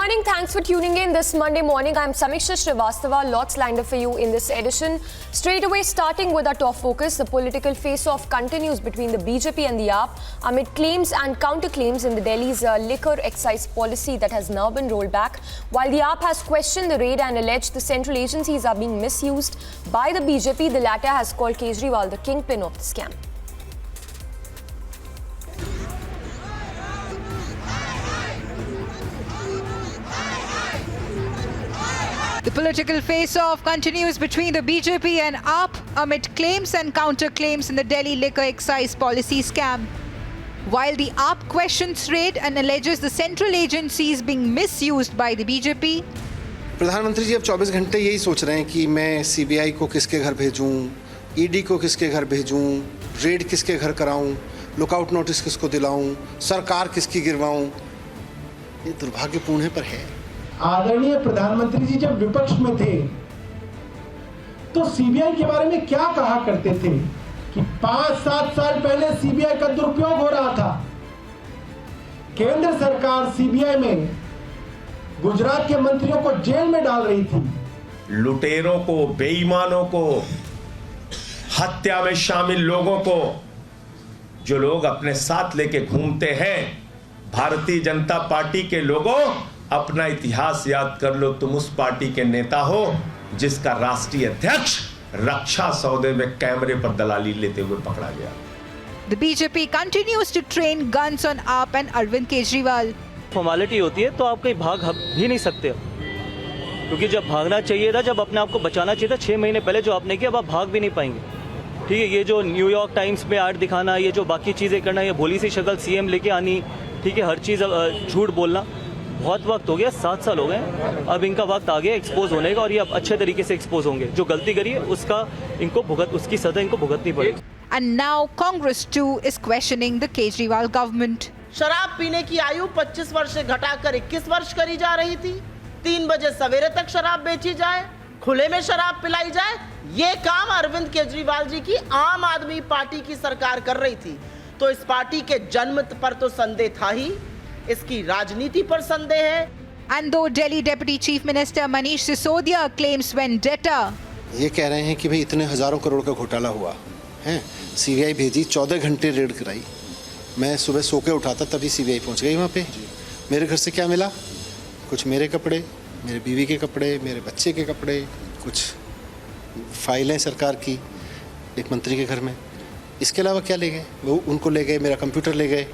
morning. Thanks for tuning in this Monday morning. I'm Samiksha Srivastava. Lots lined up for you in this edition. Straight away, starting with our top focus, the political face-off continues between the BJP and the AAP amid claims and counterclaims in the Delhi's liquor excise policy that has now been rolled back. While the AAP has questioned the raid and alleged the central agencies are being misused by the BJP, the latter has called Kejriwal the kingpin of the scam. The political face-off continues between the BJP and AAP amid claims and counter-claims in the Delhi liquor excise policy scam. While the AAP questions raid and alleges the central agencies being misused by the BJP, प्रधानमंत्री जी अब 24 घंटे यही सोच रहे हैं कि मैं CBI को किसके घर भेजूं, ईडी को किसके घर भेजूं, रेड किसके घर कराऊं, लुकआउट नोटिस किसको दिलाऊं, सरकार किसकी गिरवाऊं। ये दुर्भाग्यपूर्ण है पर है। आदरणीय प्रधानमंत्री जी जब विपक्ष में थे तो सीबीआई के बारे में क्या कहा करते थे कि 5-7 साल पहले सीबीआई का दुरुपयोग हो रहा था। केंद्र सरकार सीबीआई में गुजरात के मंत्रियों को जेल में डाल रही थी। लुटेरों को, बेईमानों को, हत्या में शामिल लोगों को जो लोग अपने साथ लेके घूमते हैं, भारतीय जनता पार्टी के लोगों, अपना इतिहास याद कर लो। तुम उस पार्टी के नेता हो जिसका राष्ट्रीय अध्यक्ष रक्षा सौदे में कैमरे पर दलाली लेते हुए पकड़ा गया। the BJP continues to train guns on AAP and Arvind Kejriwal. Formality होती है तो आप कहीं भाग भी नहीं सकते, क्योंकि जब भागना चाहिए था, जब अपने आप को बचाना चाहिए था 6 महीने पहले जो आपने किया, अब आप भाग भी नहीं पाएंगे। ठीक है, ये जो न्यूयॉर्क टाइम्स में ऐड दिखाना, ये जो बाकी चीज़ें करना, ये भोली सी शक्ल सीएम लेके आनी, ठीक है, हर चीज़ झूठ बोलना, बहुत वक्त हो गया, 7 साल हो गए। अब इनका वक्त आ गया एक्सपोज होने का, और ये अब अच्छे तरीके से एक्सपोज होंगे। जो गलती करी है उसका उसकी सजा इनको भुगतनी पड़ेगी। And now Congress too is questioning the Kejriwal government. शराब पीने की आयु 25 वर्ष से घटाकर 21 वर्ष करी जा रही थी। 3 बजे सवेरे तक शराब बेची जाए, खुले में शराब पिलाई जाए, ये काम अरविंद केजरीवाल जी की आम आदमी पार्टी की सरकार कर रही थी। तो इस पार्टी के जन्म पर तो संदेह था ही, इसकी राजनीति पर संदेह है। And though Delhi Deputy Chief Minister Manish Sisodia claims vendetta, ये कह रहे हैं कि भाई इतने हजारों करोड़ का घोटाला हुआ है, सीबीआई भेजी, 14 घंटे रेड कराई, मैं सुबह सो के उठाता तभी सीबीआई पहुंच गई वहाँ पे। मेरे घर से क्या मिला? कुछ मेरे कपड़े, मेरे बीवी के कपड़े, मेरे बच्चे के कपड़े, कुछ फाइलें सरकार की एक मंत्री के घर में। इसके अलावा क्या ले गए? वो उनको ले गए, मेरा कंप्यूटर ले गए,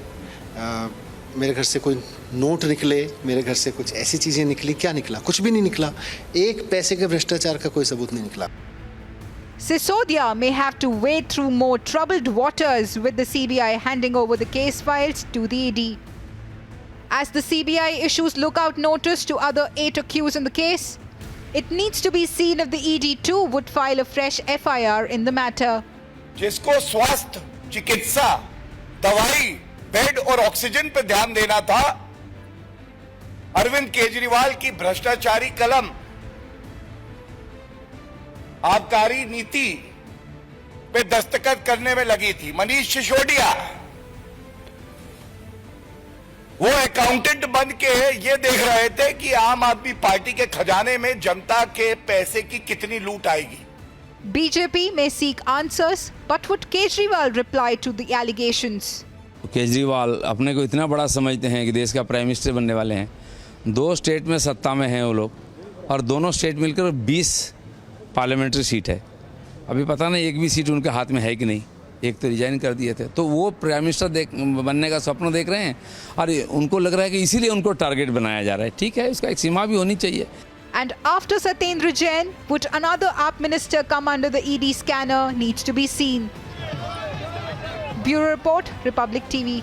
मेरे घर से कोई नोट निकले, मेरे घर से कुछ ऐसी चीज़ें निकली। क्या निकला? कुछ भी नहीं निकला। एक पैसे के भ्रष्टाचार का कोई सबूत नहीं निकला। Sisodia may have to wade through more troubled waters with the CBI handing over the case files to the ED. As the CBI issues lookout notice to other 8 accused in the case, it needs to be seen if the ED too would file a fresh FIR in the matter. जिसको स्वास्थ्य, चिकित्सा, दवाई, bed और oxygen पर ध्यान देना था, अरविंद केजरीवाल की भ्रष्टाचारी कलम आबकारी नीति पे दस्तखत करने में लगी थी। मनीष सिसोदिया वो अकाउंटेंट बन के ये देख रहे थे कि आम आदमी पार्टी के खजाने में जनता के पैसे की कितनी लूट आएगी। BJP may seek answers, but would Kejriwal reply to the allegations? Kejriwal अपने को इतना बड़ा समझते हैं कि देश का प्राइम मिनिस्टर बनने वाले हैं। 2 स्टेट में सत्ता में हैं वो लोग, और दोनों स्टेट मिलकर 20 पार्लियामेंट्री सीट है। अभी पता नहीं एक भी सीट उनके हाथ में है कि नहीं। एक तो रिजाइन कर दिए थे, तो वो प्राइम मिनिस्टर बनने का सपना देख रहे हैं, और उनको लग रहा है कि इसीलिए उनको टारगेट बनाया जा रहा है। ठीक है, उसका एक सीमा भी होनी चाहिए। And after Satyendra Jain, would another AAP minister come under the ED scanner needs to be seen. Bureau Report, Republic TV.